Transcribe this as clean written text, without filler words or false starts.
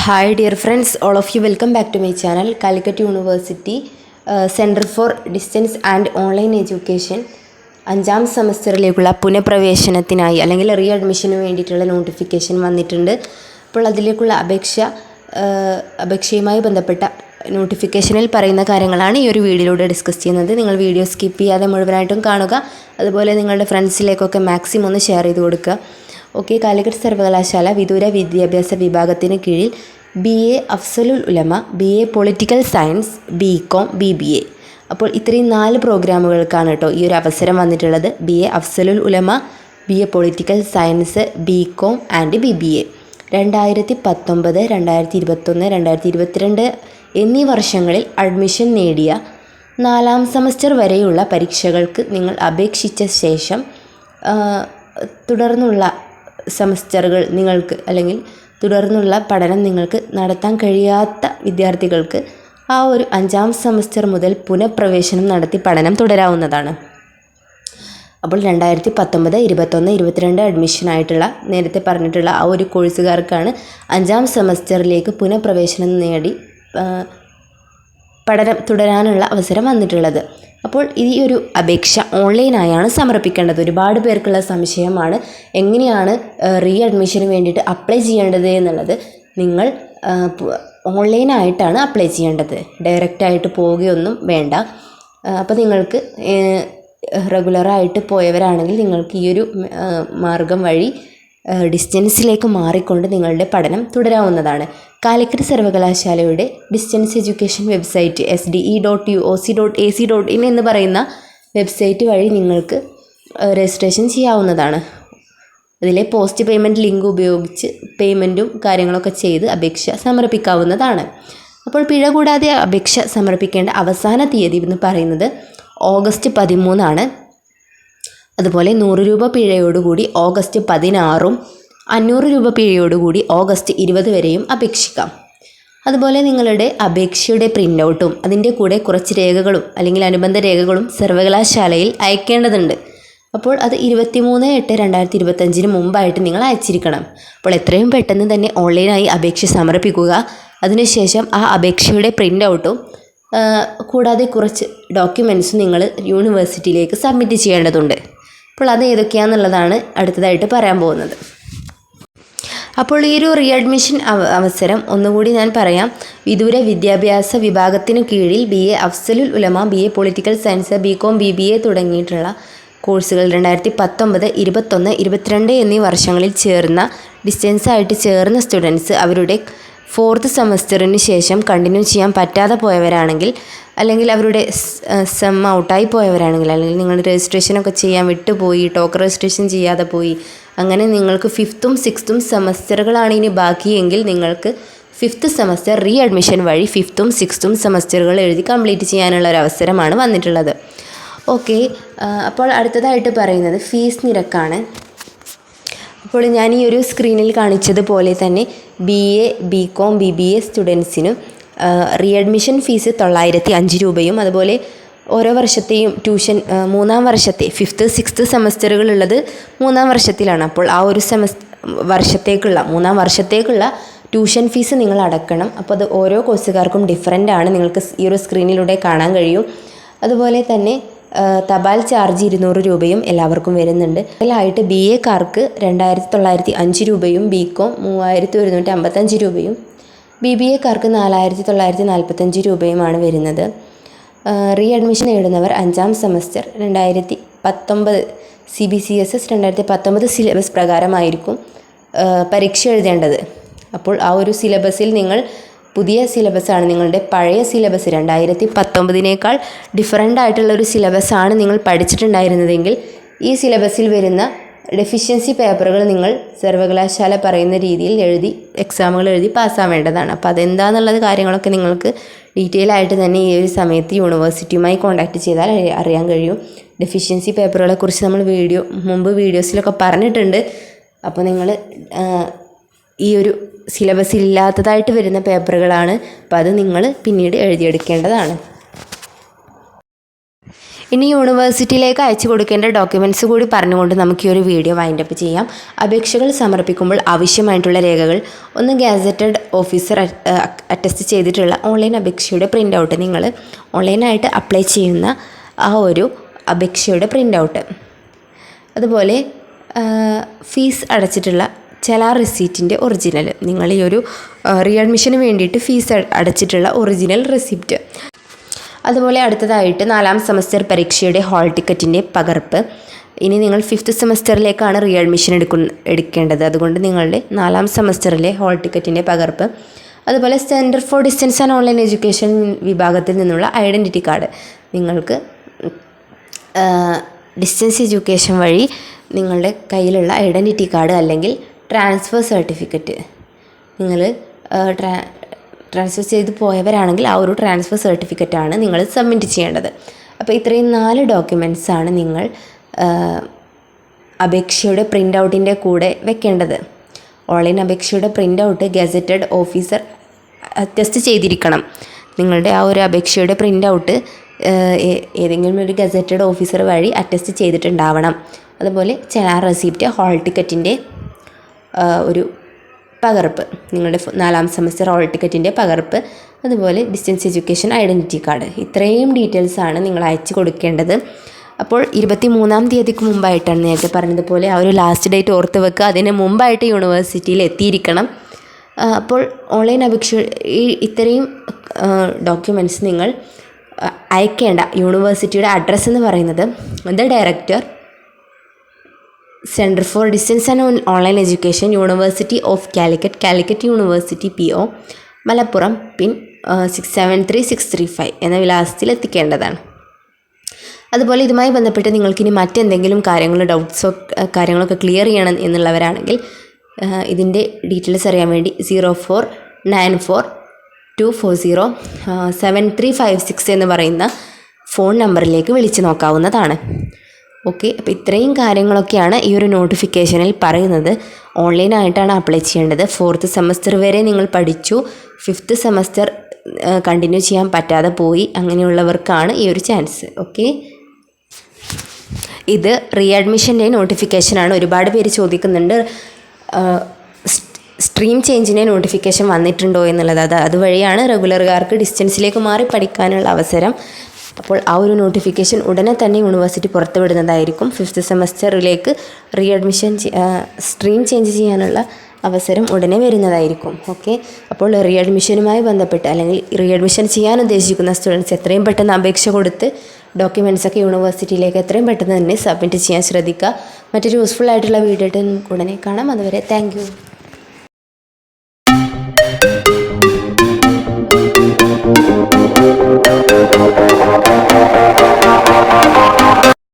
Hi dear friends, all of you welcome back to my channel Calicut University Center for Distance and Online Education അഞ്ചാം സെമസ്റ്ററിലേക്കുള്ള പുനഃപ്രവേശനത്തിനായി അല്ലെങ്കിൽ re അഡ്മിഷന് വേണ്ടിയിട്ടുള്ള notification വന്നിട്ടുണ്ട്. അപ്പോൾ അതിലേക്കുള്ള അപേക്ഷയുമായി ബന്ധപ്പെട്ട നോട്ടിഫിക്കേഷനിൽ പറയുന്ന കാര്യങ്ങളാണ് ഈ ഒരു വീഡിയോയിലൂടെ ഡിസ്കസ് ചെയ്യുന്നത്. നിങ്ങൾ വീഡിയോ സ്കിപ്പ് ചെയ്യാതെ മുഴുവനായിട്ടും കാണുക. അതുപോലെ നിങ്ങളുടെ ഫ്രണ്ട്സിലേക്കൊക്കെ മാക്സിമം ഒന്ന് ഷെയർ ചെയ്ത് കൊടുക്കുക. ഓക്കെ, കാലിക്കറ്റ് സർവകലാശാല വിദൂര വിദ്യാഭ്യാസ വിഭാഗത്തിന് കീഴിൽ BA അഫ്സലുൽ ഉലമ, BA political science, BCom, BBA. അപ്പോൾ ഇത്രയും 4 പ്രോഗ്രാമുകൾക്കാണ് കേട്ടോ ഈ ഒരു അവസരം വന്നിട്ടുള്ളത്. BA അഫ്സലുൽ Ulama, BA political science, BCom and BBA. 2019, 2021, 2022 എന്നീ വർഷങ്ങളിൽ അഡ്മിഷൻ നേടിയ 4ാം സെമസ്റ്റർ വരെയുള്ള പരീക്ഷകൾക്ക് നിങ്ങൾ അപേക്ഷിച്ച ശേഷം തുടർന്നുള്ള സെമസ്റ്ററുകൾ നിങ്ങൾക്ക് അല്ലെങ്കിൽ തുടർന്നുള്ള പഠനം നിങ്ങൾക്ക് നടത്താൻ കഴിയാത്ത വിദ്യാർത്ഥികൾക്ക് ആ ഒരു 5ാം സെമസ്റ്റർ മുതൽ പുനഃപ്രവേശനം നടത്തി പഠനം തുടരാവുന്നതാണ്. അപ്പോൾ 2019, 21, 22 അഡ്മിഷനായിട്ടുള്ള നേരത്തെ പറഞ്ഞിട്ടുള്ള ആ ഒരു കോഴ്സുകാർക്കാണ് 5ാം സെമസ്റ്ററിലേക്ക് പുനഃപ്രവേശനം നേടി പഠനം തുടരാനുള്ള അവസരം വന്നിട്ടുള്ളത്. അപ്പോൾ ഈ ഒരു അപേക്ഷ ഓൺലൈനായാണ് സമർപ്പിക്കേണ്ടത്. ഒരുപാട് പേർക്കുള്ള സംശയമാണ് എങ്ങനെയാണ് റീ അഡ്മിഷന് വേണ്ടിയിട്ട് അപ്ലൈ ചെയ്യേണ്ടത് എന്നുള്ളത്. നിങ്ങൾ ഓൺലൈനായിട്ടാണ് അപ്ലൈ ചെയ്യേണ്ടത്, ഡയറക്റ്റായിട്ട് പോവുകയൊന്നും വേണ്ട. അപ്പോൾ നിങ്ങൾക്ക് റെഗുലറായിട്ട് പോയവരാണെങ്കിൽ നിങ്ങൾക്ക് ഈ ഒരു മാർഗം വഴി ഡിസ്റ്റൻസിലേക്ക് മാറിക്കൊണ്ട് നിങ്ങളുടെ പഠനം തുടരാവുന്നതാണ്. കാലിക്കറ്റ് സർവകലാശാലയുടെ ഡിസ്റ്റൻസ് എഡ്യൂക്കേഷൻ വെബ്സൈറ്റ് sde.uoc.ac.in എന്ന് പറയുന്ന വെബ്സൈറ്റ് വഴി നിങ്ങൾക്ക് രജിസ്ട്രേഷൻ ചെയ്യാവുന്നതാണ്. അതിലെ പോസ്റ്റ് പേയ്മെൻറ്റ് ലിങ്ക് ഉപയോഗിച്ച് പേയ്മെൻറ്റും കാര്യങ്ങളൊക്കെ ചെയ്ത് അപേക്ഷ സമർപ്പിക്കാവുന്നതാണ്. അപ്പോൾ പിഴ കൂടാതെ അപേക്ഷ സമർപ്പിക്കേണ്ട അവസാന തീയതി എന്ന് പറയുന്നത് ഓഗസ്റ്റ് 13 അതുപോലെ 100 രൂപ പിഴയോടുകൂടി ഓഗസ്റ്റ് 16, 500 രൂപ പിഴയോടുകൂടി ഓഗസ്റ്റ് 20 വരെയും അപേക്ഷിക്കാം. അതുപോലെ നിങ്ങളുടെ അപേക്ഷയുടെ പ്രിൻ്റ് ഔട്ടും അതിൻ്റെ കൂടെ കുറച്ച് രേഖകളും അല്ലെങ്കിൽ അനുബന്ധ രേഖകളും സർവകലാശാലയിൽ അയക്കേണ്ടതുണ്ട്. അപ്പോൾ അത് 23/8/2025 മുമ്പായിട്ട് നിങ്ങൾ അയച്ചിരിക്കണം. അപ്പോൾ എത്രയും പെട്ടെന്ന് തന്നെ ഓൺലൈനായി അപേക്ഷ സമർപ്പിക്കുക. അതിനുശേഷം ആ അപേക്ഷയുടെ പ്രിൻ്റ് ഔട്ടും കൂടാതെ കുറച്ച് ഡോക്യുമെൻറ്റ്സും നിങ്ങൾ യൂണിവേഴ്സിറ്റിയിലേക്ക് സബ്മിറ്റ് ചെയ്യേണ്ടതുണ്ട്. അപ്പോൾ അത് ഏതൊക്കെയാണെന്നുള്ളതാണ് അടുത്തതായിട്ട് പറയാൻ പോകുന്നത്. അപ്പോൾ ഈ ഒരു റീ അഡ്മിഷൻ അവസരം ഒന്നുകൂടി ഞാൻ പറയാം. വിദൂര വിദ്യാഭ്യാസ വിഭാഗത്തിന് കീഴിൽ BA അഫ്സലുൽ ഉലമ, BA political science, BCom, BBA തുടങ്ങിയിട്ടുള്ള കോഴ്സുകൾ 2019, 21, 22 എന്നീ വർഷങ്ങളിൽ ഡിസ്റ്റൻസായിട്ട് ചേർന്ന സ്റ്റുഡൻസ് അവരുടെ 4th സെമസ്റ്ററിന് ശേഷം കണ്ടിന്യൂ ചെയ്യാൻ പറ്റാതെ പോയവരാണെങ്കിൽ, അല്ലെങ്കിൽ അവരുടെ സെം ഔട്ടായി പോയവരാണെങ്കിൽ, അല്ലെങ്കിൽ നിങ്ങൾ രജിസ്ട്രേഷനൊക്കെ ചെയ്യാൻ വിട്ടുപോയി, ടോക്കൺ രജിസ്ട്രേഷൻ ചെയ്യാതെ പോയി, അങ്ങനെ നിങ്ങൾക്ക് 5th, 6th സെമസ്റ്ററുകളാണ് ഇനി ബാക്കിയെങ്കിൽ നിങ്ങൾക്ക് 5th സെമസ്റ്റർ റീ അഡ്മിഷൻ വഴി 5th, 6th സെമസ്റ്ററുകൾ എഴുതി കംപ്ലീറ്റ് ചെയ്യാനുള്ള ഒരു അവസരമാണ് വന്നിട്ടുള്ളത്. ഓക്കെ, അപ്പോൾ അടുത്തതായിട്ട് പറയുന്നത് ഫീസ് നിരക്കാണ്. അപ്പോൾ ഞാൻ ഈ ഒരു സ്ക്രീനിൽ കാണിച്ചതുപോലെ തന്നെ BA, BCom, BBA സ്റ്റുഡൻസിനും റീ അഡ്മിഷൻ ഫീസ് 905 രൂപയും അതുപോലെ ഓരോ വർഷത്തെയും ട്യൂഷൻ 3ാം വർഷത്തെ 5th, 6th സെമസ്റ്ററുകളുള്ളത് 3ാം വർഷത്തിലാണ്. അപ്പോൾ ആ ഒരു 3ാം വർഷത്തേക്കുള്ള ട്യൂഷൻ ഫീസ് നിങ്ങൾ അടക്കണം. അപ്പോൾ അത് ഓരോ കോഴ്സുകാർക്കും ഡിഫറൻ്റ് ആണ്, നിങ്ങൾക്ക് ഈ ഒരു സ്ക്രീനിലൂടെ കാണാൻ കഴിയും. അതുപോലെ തന്നെ തപാൽ ചാർജ് 200 രൂപയും എല്ലാവർക്കും വരുന്നുണ്ട്. അതിലായിട്ട് BAക്കാർക്ക് 2905 രൂപയും, BCom 3155 രൂപയും, BBAക്കാർക്ക് 4945 രൂപയുമാണ് വരുന്നത്. റീ അഡ്മിഷൻ നേടുന്നവർ 5ാം സെമസ്റ്റർ 2019 CBCSS 2019 സിലബസ് പ്രകാരമായിരിക്കും പരീക്ഷ എഴുതേണ്ടത്. അപ്പോൾ ആ ഒരു സിലബസിൽ നിങ്ങൾ പുതിയ സിലബസാണ്, നിങ്ങളുടെ പഴയ സിലബസ് 2019 ഡിഫറൻ്റ് ആയിട്ടുള്ളൊരു സിലബസാണ് നിങ്ങൾ പഠിച്ചിട്ടുണ്ടായിരുന്നതെങ്കിൽ ഈ സിലബസിൽ വരുന്ന ഡെഫിഷ്യൻസി പേപ്പറുകൾ നിങ്ങൾ സർവകലാശാല പറയുന്ന രീതിയിൽ എക്സാമുകൾ എഴുതി പാസ്സാവേണ്ടതാണ്. അപ്പോൾ അതെന്താണെന്നുള്ളത് കാര്യങ്ങളൊക്കെ നിങ്ങൾക്ക് ഡീറ്റെയിൽ ആയിട്ട് തന്നെ ഈ ഒരു സമയത്ത് യൂണിവേഴ്സിറ്റിയുമായി കോൺടാക്റ്റ് ചെയ്താൽ അറിയാൻ കഴിയും. ഡെഫിഷ്യൻസി പേപ്പറുകളെ കുറിച്ച് നമ്മൾ മുമ്പ് വീഡിയോസിലൊക്കെ പറഞ്ഞിട്ടുണ്ട്. അപ്പോൾ നിങ്ങൾ ഈ ഒരു സിലബസിൽ ഇല്ലാത്തതായിട്ട് വരുന്ന പേപ്പറുകളാണ്, അപ്പോൾ അത് നിങ്ങൾ പിന്നീട് എഴുതിയെടുക്കേണ്ടതാണ്. ഇനി യൂണിവേഴ്സിറ്റിയിലേക്ക് അയച്ചു കൊടുക്കേണ്ട ഡോക്യുമെൻറ്റ്സ് കൂടി പറഞ്ഞുകൊണ്ട് നമുക്ക് ഈ ഒരു വീഡിയോ വൈൻഡപ്പ് ചെയ്യാം. അപേക്ഷകൾ സമർപ്പിക്കുമ്പോൾ ആവശ്യമായിട്ടുള്ള രേഖകൾ: ഒന്ന്, ഗാസറ്റഡ് ഓഫീസർ അറ്റസ്റ്റ് ചെയ്തിട്ടുള്ള ഓൺലൈൻ അപേക്ഷയുടെ പ്രിൻ്റ് ഔട്ട്, നിങ്ങൾ ഓൺലൈനായിട്ട് അപ്ലൈ ചെയ്യുന്ന ആ ഒരു അപേക്ഷയുടെ പ്രിൻ്റ് ഔട്ട്. അതുപോലെ ഫീസ് അടച്ചിട്ടുള്ള ചെലാർ റിസീപ്റ്റിൻ്റെ ഒറിജിനൽ, നിങ്ങൾ ഈ ഒരു റീഅഡ്മിഷന് വേണ്ടിയിട്ട് ഫീസ് അടച്ചിട്ടുള്ള ഒറിജിനൽ റെസിപ്റ്റ്. അതുപോലെ അടുത്തതായിട്ട് 4ാം സെമസ്റ്റർ പരീക്ഷയുടെ ഹാൾ ടിക്കറ്റിൻ്റെ പകർപ്പ്. ഇനി നിങ്ങൾ 5th സെമസ്റ്ററിലേക്കാണ് റീഅഡ്മിഷൻ എടുക്കേണ്ടത്, അതുകൊണ്ട് നിങ്ങളുടെ 4ാം സെമസ്റ്ററിലെ ഹാൾ ടിക്കറ്റിൻ്റെ പകർപ്പ്. അതുപോലെ centre for distance and online education വിഭാഗത്തിൽ നിന്നുള്ള ഐഡൻറ്റിറ്റി കാർഡ്, നിങ്ങൾക്ക് ഡിസ്റ്റൻസ് എഡ്യൂക്കേഷൻ വഴി നിങ്ങളുടെ കയ്യിലുള്ള ഐഡൻറ്റിറ്റി കാർഡ് അല്ലെങ്കിൽ ട്രാൻസ്ഫർ സർട്ടിഫിക്കറ്റ്, നിങ്ങൾ ട്രാൻസ്ഫർ ചെയ്ത് പോയവരാണെങ്കിൽ ആ ഒരു ട്രാൻസ്ഫർ സർട്ടിഫിക്കറ്റാണ് നിങ്ങൾ സബ്മിറ്റ് ചെയ്യേണ്ടത്. അപ്പോൾ ഇത്രയും 4 ഡോക്യുമെൻറ്റ്സാണ് നിങ്ങൾ അപേക്ഷയുടെ പ്രിൻ്റ് ഔട്ടിൻ്റെ കൂടെ വെക്കേണ്ടത്. ഓൺലൈൻ അപേക്ഷയുടെ print out gazetted officer attest ചെയ്തിരിക്കണം. നിങ്ങളുടെ ആ ഒരു അപേക്ഷയുടെ പ്രിൻ്റ് ഔട്ട് ഏതെങ്കിലും ഒരു ഗസറ്റഡ് ഓഫീസർ വഴി അറ്റസ്റ്റ് ചെയ്തിട്ടുണ്ടാവണം. അതുപോലെ ചെലാർ റെസിപ്റ്റ്, ഹാൾ ടിക്കറ്റിൻ്റെ ഒരു പകർപ്പ്, നിങ്ങളുടെ 4ാം സെമസ്റ്റർ ഹാൾ ടിക്കറ്റിൻ്റെ പകർപ്പ്, അതുപോലെ ഡിസ്റ്റൻസ് എഡ്യൂക്കേഷൻ ഐഡൻറ്റിറ്റി കാർഡ്. ഇത്രയും ഡീറ്റെയിൽസാണ് നിങ്ങൾ അയച്ചു കൊടുക്കേണ്ടത്. അപ്പോൾ 23-ാം തീയതിക്ക് മുമ്പായിട്ടാണ് നേരത്തെ പറഞ്ഞതുപോലെ ആ ഒരു ലാസ്റ്റ് ഡേറ്റ് ഓർത്ത് വെക്കുക. അതിന് മുമ്പായിട്ട് യൂണിവേഴ്സിറ്റിയിൽ എത്തിയിരിക്കണം. അപ്പോൾ ഓൺലൈൻ അപേക്ഷ ഇത്രയും ഡോക്യുമെൻറ്റ്സ് നിങ്ങൾ അയക്കേണ്ട യൂണിവേഴ്സിറ്റിയുടെ അഡ്രസ്സ് എന്ന് പറയുന്നത് the director, centre for distance and online education, university of Calicut, Calicut university PO, Malappuram, pin 673635 എന്ന വിലാസത്തിൽ എത്തിക്കേണ്ടതാണ്. അതുപോലെ ഇതുമായി ബന്ധപ്പെട്ട് നിങ്ങൾക്കിനി മറ്റെന്തെങ്കിലും ഡൗട്ട്സോ കാര്യങ്ങളൊക്കെ ക്ലിയർ ചെയ്യണം എന്നുള്ളവരാണെങ്കിൽ ഇതിൻ്റെ ഡീറ്റെയിൽസ് അറിയാൻ വേണ്ടി 0494240735 എന്ന് പറയുന്ന ഫോൺ നമ്പറിലേക്ക് വിളിച്ച് നോക്കാവുന്നതാണ്. ഓക്കെ, അപ്പോൾ ഇത്രയും കാര്യങ്ങളൊക്കെയാണ് ഈ ഒരു നോട്ടിഫിക്കേഷനിൽ പറയുന്നത്. ഓൺലൈനായിട്ടാണ് അപ്ലൈ ചെയ്യേണ്ടത്. 4th സെമസ്റ്റർ വരെ നിങ്ങൾ പഠിച്ചു, 5th സെമസ്റ്റർ കണ്ടിന്യൂ ചെയ്യാൻ പറ്റാതെ പോയി, അങ്ങനെയുള്ളവർക്കാണ് ഈ ഒരു ചാൻസ്. ഓക്കെ, ഇത് റീഅഡ്മിഷൻ്റെ നോട്ടിഫിക്കേഷനാണ്. ഒരുപാട് പേര് ചോദിക്കുന്നുണ്ട് സ്ട്രീം ചേഞ്ചിൻ്റെ നോട്ടിഫിക്കേഷൻ വന്നിട്ടുണ്ടോ എന്നുള്ളത്. അതുവഴിയാണ് റെഗുലറുകാർക്ക് ഡിസ്റ്റൻസിലേക്ക് മാറി പഠിക്കാനുള്ള അവസരം. അപ്പോൾ ആ ഒരു നോട്ടിഫിക്കേഷൻ ഉടനെ തന്നെ യൂണിവേഴ്സിറ്റി പുറത്തുവിടുന്നതായിരിക്കും. 5th സെമസ്റ്ററിലേക്ക് റീഅഡ്മിഷൻ സ്ട്രീം ചേഞ്ച് ചെയ്യാനുള്ള അവസരം ഉടനെ വരുന്നതായിരിക്കും. ഓക്കെ, അപ്പോൾ റീഅഡ്മിഷനുമായി ബന്ധപ്പെട്ട് അല്ലെങ്കിൽ റീഅഡ്മിഷൻ ചെയ്യാൻ ഉദ്ദേശിക്കുന്ന സ്റ്റുഡൻസ് എത്രയും പെട്ടെന്ന് അപേക്ഷ കൊടുത്ത് ഡോക്യുമെൻറ്റ്സൊക്കെ യൂണിവേഴ്സിറ്റിയിലേക്ക് എത്രയും പെട്ടെന്ന് തന്നെ സബ്മിറ്റ് ചെയ്യാൻ ശ്രദ്ധിക്കുക. മറ്റൊരു യൂസ്ഫുൾ ആയിട്ടുള്ള വീഡിയോ ആയിട്ട് ഉടനെ കാണാം. അതുവരെ താങ്ക് യു.